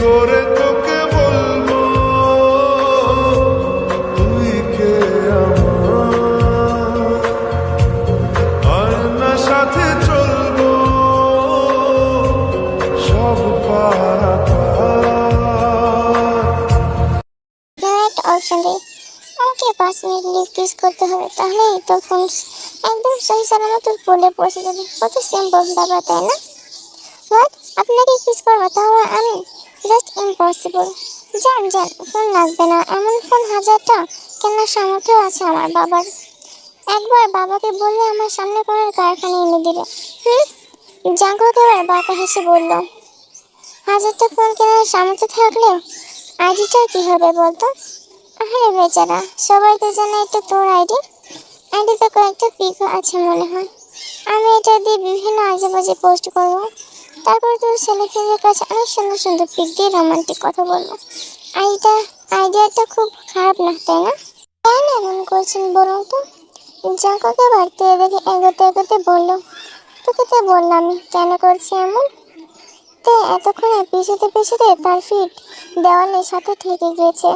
করে তোকে বলবো তুই কে আমার, আর না সাথে চলবো সব একটা অপশন দিই, আমাকে 5 মিনিট লিভ কিস করতে হবে, তাহলেই তো ফোন একদম সহি সালামত বলে পৌঁছে যাবে। কত সিম্পল ব্যাপার, তাই না? হোয়াট, আপনাকে কিস করবো তাহলে আমি? Just impossible. যান যান, ফোন লাগবে না, এমন ফোন 1000টা কেনার সামর্থ্য আছে আমার বাবার। একবার বাবাকে বললে আমার সামনে কোনো কারখানা এনে দিবে। জাঙ্কুক এবার বাবা হেসে বলল, 1000টা ফোন কেনার সামর্থ্য থাকলেও আইডিটা কি হবে বলতো? আরে বেচারা, সবাই তো জানে এটা তোর আইডিতে কয়েকটা পিক আছে মনে হয়। আমি এটা দিয়ে বিভিন্ন আজেবাজে পোস্ট করবো, তারপর তোর ছেলেপেলের কাছে অনেক সুন্দর সুন্দর পিক দিয়ে রোমান্টিক কথা বলবো। আইডিয়াটা খুব খারাপ না, তাই না? কেন এমন করছেন বলুন তো? জাঙ্কুকে বাড়তে দেখে এগোতে এগোতে বললো, তোকে তো বললামই কেন করছি এমন। তে এতক্ষণে পিছুতে পিছুতে তার ফিট দেওয়ালের সাথে ঠেকে গিয়েছে।